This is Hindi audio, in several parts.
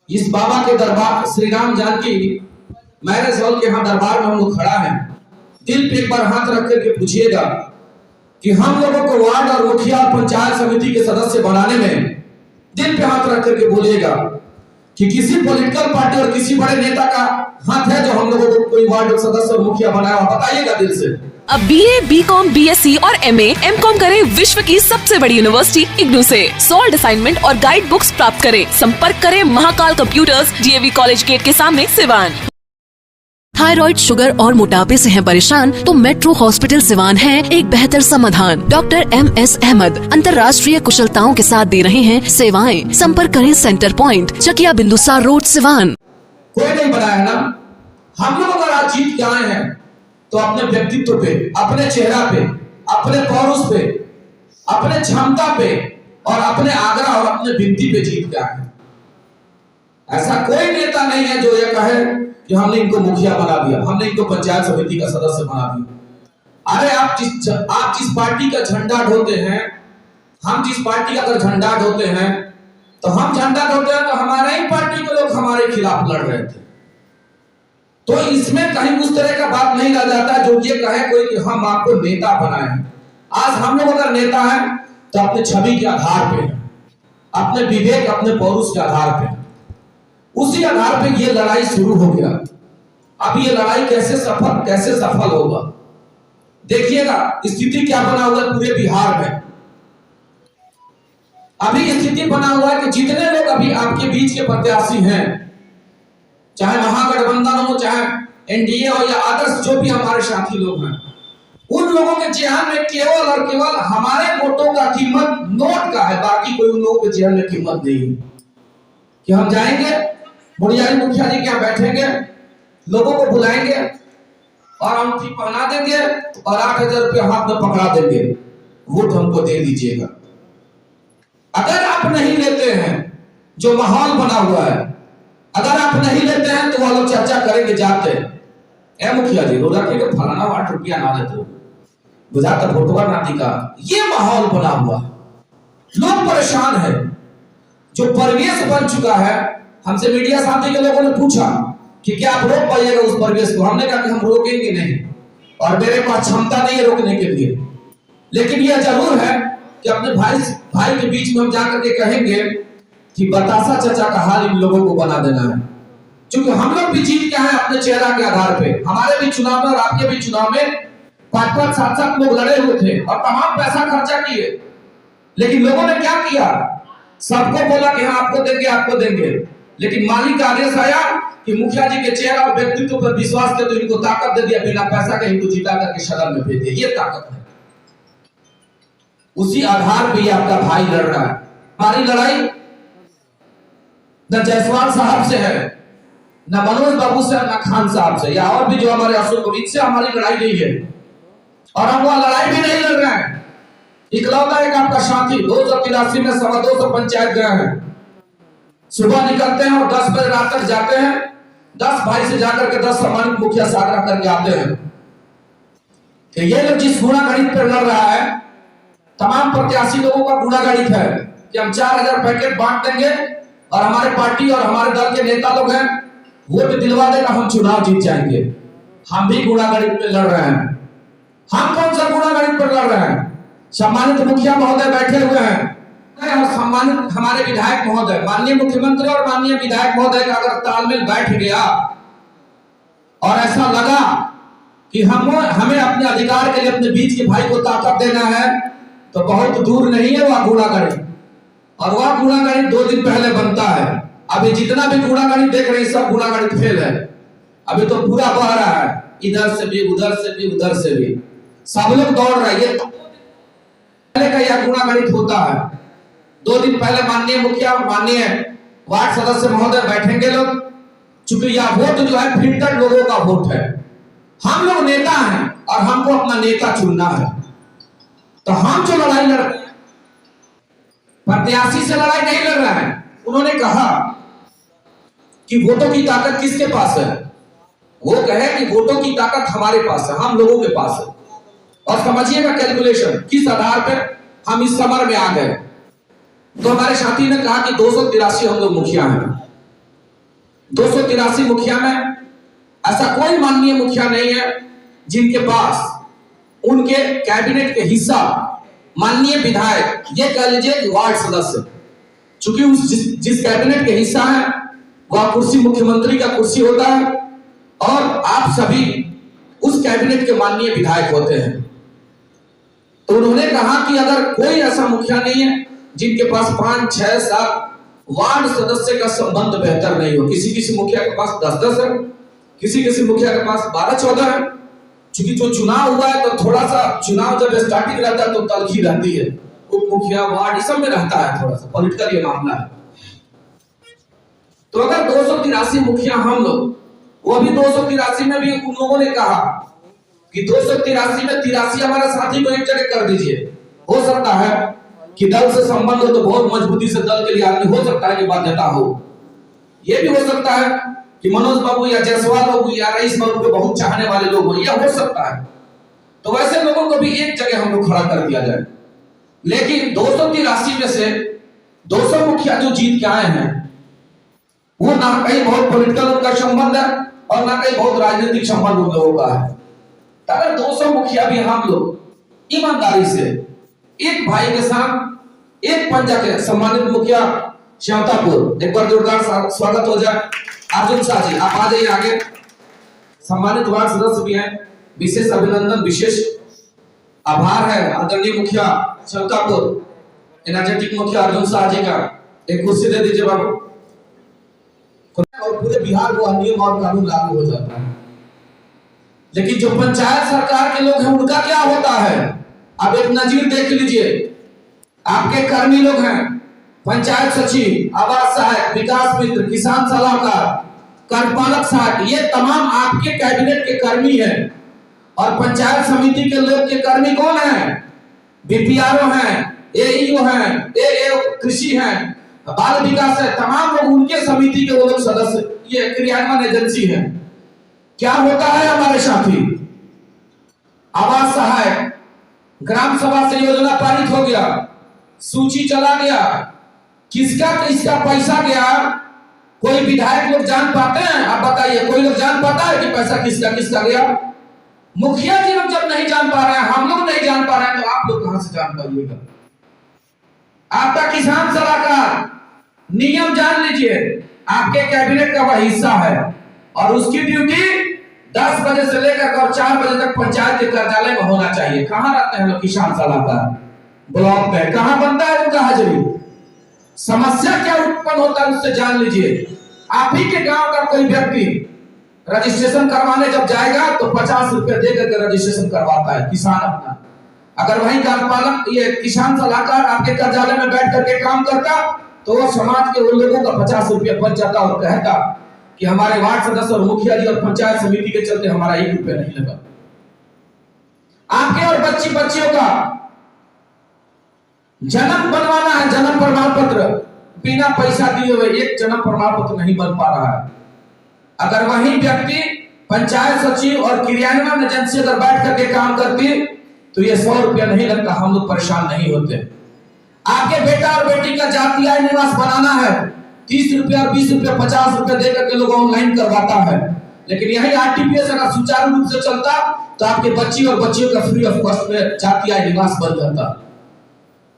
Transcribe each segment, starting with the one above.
इस बाबा के दरबार श्री राम जानकी मैरिज हॉल के यहाँ दरबार में हम लोग खड़ा हैं। दिल पे एक बार हाथ रख करके पूछिएगा कि हम लोगों को वार्ड और मुखिया और पंचायत समिति के सदस्य बनाने में दिल पे हाथ रख करके बोलिएगा कि किसी पॉलिटिकल पार्टी और किसी बड़े नेता का हाथ है जो हम लोगों को कोई वार्ड सदस्य और मुखिया बनाया, बताइएगा दिल से। अब BA, BCom, BSc और MA, MCom करें विश्व की सबसे बड़ी यूनिवर्सिटी इग्नू से। सॉल्ड असाइनमेंट और गाइड बुक्स प्राप्त करें। संपर्क करें Mahakal computers, DAV college gate के सामने, सिवान। थायराइड, शुगर और मोटापे से हैं परेशान तो मेट्रो हॉस्पिटल सिवान है एक बेहतर समाधान। डॉक्टर MS अहमद अंतर्राष्ट्रीय कुशलताओं के साथ दे रहे हैं सेवाएं। संपर्क करें centre point, Chakiya Bindusar road, Siwan. कोई नहीं बनाया ना, हम लोग अगर आज जीत के आए हैं तो अपने व्यक्तित्व पे, अपने चेहरा पे, अपने पौरुष पे, अपने क्षमता पे और अपने आग्रह और अपने विनती पे जीत के आए। ऐसा कोई नेता नहीं है जो ये कहे कि हमने इनको मुखिया बना दिया, हमने इनको पंचायत समिति का सदस्य बना दिया। अरे आप जिस पार्टी का झंडा ढोते हैं, हम जिस पार्टी का अगर झंडा ढोते हैं तो हम झंडा ढोते हैं तो हमारे ही पार्टी के लोग हमारे खिलाफ लड़ रहे थे। तो इसमें कहीं उस तरह का बात नहीं रह जाता जो ये कहे कोई कि हम आपको नेता बनाए हैं। आज हम लोग अगर नेता हैं तो अपने छवि के आधार पे, अपने विवेक, अपने पौरुष के आधार पे, उसी आधार पे ये लड़ाई शुरू हो गया। अब ये लड़ाई कैसे सफल होगा, देखिएगा स्थिति क्या बना हुआ है पूरे बिहार में। अभी स्थिति बना हुआ है कि जितने लोग अभी आपके बीच के प्रत्याशी हैं, चाहे महागठबंधन हो, चाहे NDA हो या आदर्श जो भी हमारे साथी लोग हैं, उन लोगों के जेहन में केवल और केवल हमारे वोटों का कीमत नोट का है। बाकी कोई उन लोगों के जेहन में कीमत नहीं है कि हम जाएंगे बुढ़ियारी मुखिया जी के यहाँ बैठेंगे, लोगों को बुलाएंगे और अंगूठी पहना देंगे और 8,000 रुपया हाथ में पकड़ा देंगे, वोट हमको दे दीजिएगा। अगर आप नहीं लेते हैं, जो माहौल बना हुआ है, अगर आप नहीं लेते हैं तो वो लोग चर्चा करेंगे जाते ए मुखिया जी रोजा के फलाना 8 रुपया ना लेते हो, बुझाता फोटोवा नाती का। ये माहौल बना हुआ है, लोग परेशान है, जो परिवेश बन चुका है। हमसे मीडिया साथी के लोगों ने पूछा कि क्या आप रोक पाइएगा उस परिवेश को। हमने कहा कि हम रोकेंगे नहीं और मेरे पास क्षमता नहीं है रोकने के लिए, लेकिन यह जरूर है कि अपने भाई के बीच में हम जाकर के कहेंगे कि बतासा चचा का हाल इन लोगों को बना देना है। क्योंकि हम लोग भी जीत के हैं अपने चेहरा के आधार पे। हमारे भी चुनाव में और आपके भी चुनाव में 5-5, 7-7 लोग लड़े हुए थे और तमाम पैसा खर्चा किए, लेकिन लोगों ने क्या किया, सबको बोला कि हाँ आपको देंगे, आपको देंगे। लेकिन मालिक का आदेश आया कि मुखिया जी के चेहरा और व्यक्तित्व पर विश्वास कर तो इनको ताकत दे दिया, बिना पैसा के इनको जिता करके सदन में भेज दिया। ये ताकत है, उसी आधार पे आपका भाई लड़ रहा है। हमारी लड़ाई न जायसवाल साहब से है, न मनोज बाबू से, न खान साहब से, या और भी जो हमारे अशोक, इनसे हमारी लड़ाई नहीं है और हम वह लड़ाई भी नहीं लड़ रहे हैं। इकलौता एक आपका साथी 283 में 225 पंचायत गए हैं। सुबह निकलते हैं और 10 बजे रात तक जाते हैं, 10 भाई से जाकर के 10 सम्मानित मुखिया सागरा करके आते हैं। तो ये लोग जिस गुणागणित पर लड़ रहा है, तमाम प्रत्याशी लोगों का गुणागणित है कि हम 4,000 पैकेट बांट देंगे और हमारे पार्टी और हमारे दल के नेता लोग हैं, वोट दिलवा देगा, हम चुनाव जीत जाएंगे। हम भी गुणागणित पे लड़ रहे हैं। हम कौन सा गुणागणित पर लड़ रहे हैं? सम्मानित मुखिया महोदय बैठे हुए हैं और सम्मानित हमारे विधायक महोदय, माननीय मुख्यमंत्री और माननीय विधायक महोदय का अगर तालमेल बैठ गया और ऐसा लगा कि हमें अपने अधिकार के लिए अपने बीच के भाई को ताकत देना है, तो बहुत दूर नहीं है वह गुणागणित। और वह गुणागणित 2 दिन पहले बनता है। अभी जितना भी गुणागणित देख रहे हैं सब गुणागणित फेल है। अभी तो पूरा बह रहा है, इधर से भी, उधर से भी, उधर से भी, सब लोग दौड़ रहे हैं। पहले का यह गुणागणित होता है। 2 दिन पहले माननीय मुखिया, माननीय वार्ड सदस्य महोदय बैठेंगे लोग, चूंकि यह वोट जो है फिल्टर लोगों का वोट है। हम लोग नेता हैं और हमको अपना नेता चुनना है। तो हम जो लड़ाई लड़ रहे हैं, प्रत्याशी से लड़ाई नहीं लड़ रहा है। उन्होंने कहा कि वोटों की ताकत किसके पास है? वो कहे कि वोटों की ताकत हमारे पास है, हम लोगों के पास है। और समझिएगा कैलकुलेशन किस आधार पर हम इस समर में आ गए। तो हमारे साथी ने कहा कि 283 हम लोग मुखिया हैं 283 मुखिया में ऐसा कोई माननीय मुखिया नहीं है जिनके पास उनके कैबिनेट के हिस्सा माननीय विधायक, ये कह लीजिए वार्ड सदस्य, चूंकि उस जिस कैबिनेट के हिस्सा है वह कुर्सी मुख्यमंत्री का कुर्सी होता है और आप सभी उस कैबिनेट के माननीय विधायक होते हैं। तो उन्होंने कहा कि अगर कोई ऐसा मुखिया नहीं है जिनके पास 5, 6, 7 वार्ड सदस्य का संबंध बेहतर नहीं हो। किसी मुखिया के पास 10 है, किसी मुखिया के पास 12-14 है। चूंकि जो चुनाव हुआ है तो थोड़ा सा चुनाव जब स्टार्टिंग रहता है तो तलखी रहती है, उप मुखिया वार्ड सब में रहता है, थोड़ा सा पॉलिटिकल ये मामला है। तो अगर 283 मुखिया हम लोग, वो भी 283 में भी उन लोगों ने कहा कि 283 में 83 हमारे साथी को एक जगह कर दीजिए। हो सकता है कि दल से संबंध हो तो बहुत मजबूती से दल के लिए आदमी, हो सकता है कि बाध्यता हो। यह भी हो सकता है कि मनोज बाबू या जायसवाल बाबू या रईस बाबू के बहुत चाहने वाले लोग हो, यह हो सकता है। तो वैसे लोगों को भी एक जगह हम लोग खड़ा कर दिया जाए। लेकिन 283 में से 200 मुखिया जो जीत के आए हैं वो ना कहीं बहुत पॉलिटिकल उनका संबंध है और ना कहीं बहुत राजनीतिक संबंध उन लोगों का है। अगर 200 मुखिया भी हम लोग ईमानदारी से एक भाई के साथ एक पंजा के सम्मानित मुखिया श्यामतापुर, एक बार जोरदार स्वागत हो जाए। अर्जुन शाह जी आप आ जाइए आगे, सम्मानित वार्ड सदस्य भी हैं। विशेष अभिनंदन, विशेष आभार है आदरणीय मुखिया श्यामतापुर, एनर्जेटिक मुखिया अर्जुन शाह जी का। एक कुर्सी दे दीजिए बाबू। और पूरे बिहार को नियम और कानून लागू हो जाता है। लेकिन जो पंचायत सरकार के लोग हैं उनका क्या होता है? अब एक नजीर देख लीजिए। आपके कर्मी लोग हैं, पंचायत सचिव, आवास सहायक, विकास मित्र, किसान सलाहकार, कार्यपालक सहायक, ये तमाम आपके कैबिनेट के कर्मी हैं। और पंचायत समिति के लोग के कर्मी कौन है? बीपीआरओ हैं, एईओ हैं, एए कृषि हैं, बाल विकास है, तमाम लोग उनके समिति के वो लोग सदस्य, ये क्रियान्वयन एजेंसी है। क्या होता है हमारे साथी? आवास सहायक, ग्राम सभा से योजना पारित हो गया, सूची चला गया, किसका किसका पैसा गया कोई विधायक लोग जान पाते हैं? आप बताइए, कोई लोग जान पाता है कि पैसा किसका किसका गया? मुखिया जी लोग जब नहीं जान पा रहे हैं, हम लोग नहीं जान पा रहे हैं, तो आप लोग कहां से जान पाइएगा? आपका किसान सलाहकार नियम जान लीजिए, आपके कैबिनेट का वह हिस्सा है और उसकी ड्यूटी 10 बजे से लेकर और 4 बजे तक पंचायत के कार्यालय में होना चाहिए। कहां रहते हैं लोग किसान सलाहकार? ब्लॉक पे। कहां बनता है उनका हाजिरी? समस्या क्या उत्पन्न होता है उससे जान लीजिए। आप ही के गांव का कोई व्यक्ति रजिस्ट्रेशन करवाने जब जाएगा तो 50 रुपए दे करके रजिस्ट्रेशन करवाता है किसान अपना। अगर वही कार्यपालक ये किसान सलाहकार आपके कार्यालय में बैठ करके काम करता तो वो समाज के उन लोगों का 50 रुपया बच जाता और कहता कि हमारे वार्ड सदस्य और मुखिया जी और पंचायत समिति के चलते हमारा 1 रुपया नहीं लगा। आपके और बच्चियों का जन्म बनवाना है, जन्म प्रमाण पत्र बिना पैसा दिए हुए एक जन्म प्रमाण पत्र नहीं बन पा रहा है। अगर वही व्यक्ति पंचायत सचिव और क्रियान्वयन एजेंसी अगर बैठ करके काम करती तो ये 100 रुपया नहीं लगता, हम लोग परेशान नहीं होते। आपके बेटा और बेटी का जाति आय निवास बनाना है, 30 रुपया, 20 रुपया, 50 रुपया दे करके लोग ऑनलाइन करवाता है। लेकिन यही आरटीपीएस अगर सुचारू रूप से चलता तो आपके बच्ची और बच्चियों का फ्री ऑफ कॉस्ट में जाति आय निवास बन जाता।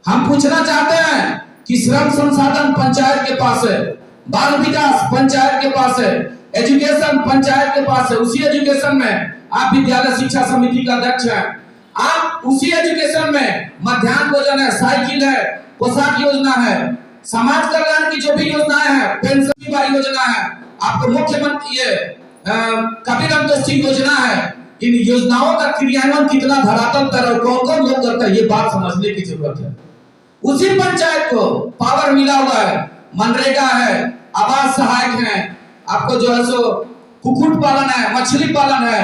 हम पूछना चाहते हैं कि श्रम संसाधन पंचायत के पास है, बाल विकास पंचायत के पास है, एजुकेशन पंचायत के पास है। उसी एजुकेशन में आप विद्यालय शिक्षा समिति का अध्यक्ष हैं, आप उसी एजुकेशन में मध्याह्न भोजन है, साइकिल है, पोशाक योजना है, समाज कल्याण की जो भी योजनाएं हैं, पेंशन बीमा योजना है, आपको मुख्यमंत्री ये कबीर अंतोष्टि योजना है। इन योजनाओं का क्रियान्वयन कितना धरातल पर और कौन कौन लोग करते हैं ये बात समझने की जरूरत है। उसी पंचायत को पावर मिला हुआ है, मनरेगा है, आवास सहायक है, आपको जो है सो कुक्कुट पालन है, मछली पालन है,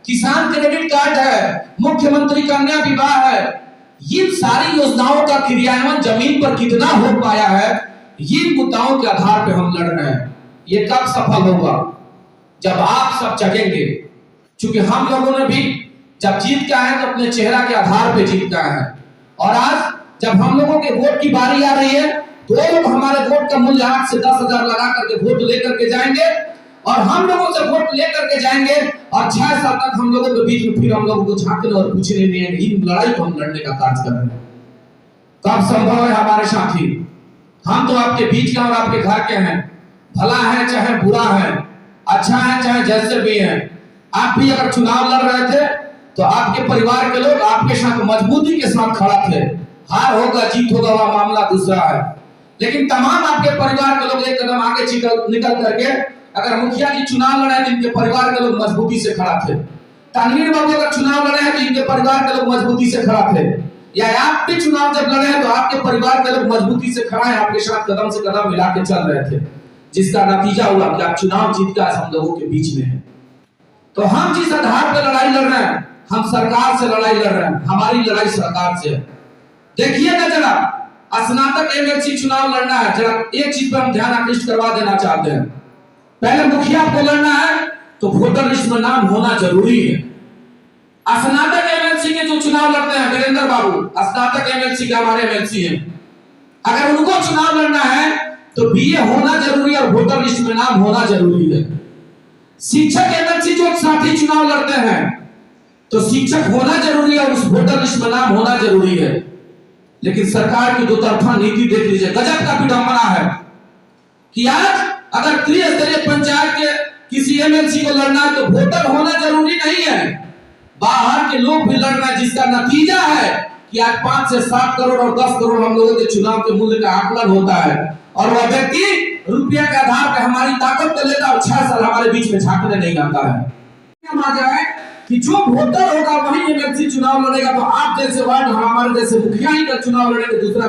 किसान क्रेडिट कार्ड है, मुख्यमंत्री कन्या विवाह है। ये सारी योजनाओं का क्रियान्वयन जमीन पर कितना हो पाया है, ये मुद्दाओं के आधार पे हम लड़ रहे हैं। ये कब सफल होगा? जब आप सब जगेंगे। क्योंकि हम लोगों ने भी जब जीत के आए तो अपने चेहरा के आधार पे जीत के आए हैं, और आज जब हम लोगों के वोट की बारी आ रही है तो लोग हमारे वोट का मूल्य 8 से 10 हजार लगा करके वोट लेकर के जाएंगे और हम लोगों से वोट लेकर के जाएंगे और 6 साल तक हम लोगों के बीच में फिर हम लोगों को झांकने और पूछने नहीं है। इन लड़ाई को हम लड़ने का कार्य कर रहे हैं। कब संभव है हमारे साथी? हम तो आपके बीच के और आपके घर के हैं, भला है चाहे बुरा है, अच्छा है चाहे जैसे भी है। आप भी अगर चुनाव लड़ रहे थे तो आपके परिवार के लोग आपके साथ मजबूती के साथ खड़ा थे। हार होगा जीत होगा वह मामला दूसरा है, लेकिन तमाम आपके परिवार के लोग एक कदम आगे निकल करके अगर मुखिया जी चुनाव लड़े तो इनके परिवार के लोग मजबूती से खड़ा थे। तनवीर बाबू अगर चुनाव लड़े हैं तो इनके परिवार के लोग मजबूती से खड़ा थे। या आप भी चुनाव जब लड़े हैं तो आपके परिवार के लोग मजबूती से खड़ा है, आपके साथ कदम से कदम मिला के चल रहे थे, जिसका नतीजा हुआ कि आप चुनाव जीत के आज हम लोगों के बीच में हैं। तो हम जिस आधार पर लड़ाई लड़ रहे हैं, हम सरकार से लड़ाई लड़ रहे हैं। हमारी लड़ाई सरकार से है। देखिएगा जरा, स्नातक एमएलसी चुनाव लड़ना है, जरा एक चीज पर हम ध्यान आकृष्ट करवा देना चाहते हैं। पहले मुखिया को लड़ना है तो वोटर लिस्ट में नाम होना जरूरी है। स्नातक एमएलसी के जो चुनाव लड़ते हैं, वीरेंद्र बाबू स्नातक एमएलसी के हमारे एमएलसी हैं, अगर उनको चुनाव लड़ना है तो बीए होना जरूरी है और वोटर लिस्ट में नाम होना जरूरी है। शिक्षक एमएलसी जो साथी चुनाव लड़ते हैं तो शिक्षक होना जरूरी है और उस वोटर लिस्ट में नाम होना जरूरी है। लेकिन सरकार की दो तरफा नीति देख लीजिए, गजब का विडंबना है कि आज अगर त्रिस्तरीय पंचायत के किसी एमएलसी को लड़ना है तो वोटर होना जरूरी नहीं है, बाहर के लोग भी लड़ रहे हैं, जिसका नतीजा है कि आज 5 से 7 करोड़ और 10 करोड़ हम लोगों के चुनाव के मूल्य का आकलन होता है और वह व्यक्ति रुपया के आधार पर हमारी ताकत को लेता और 6 साल हमारे बीच में झांकने नहीं आता है। हम आ जाए कि जो वोटर होगा वही एमएलसी चुनाव लड़ेगा, तो आप जैसे वार्ड हमारे जैसे मुखिया ही का चुनाव लड़ेंगे, दूसरा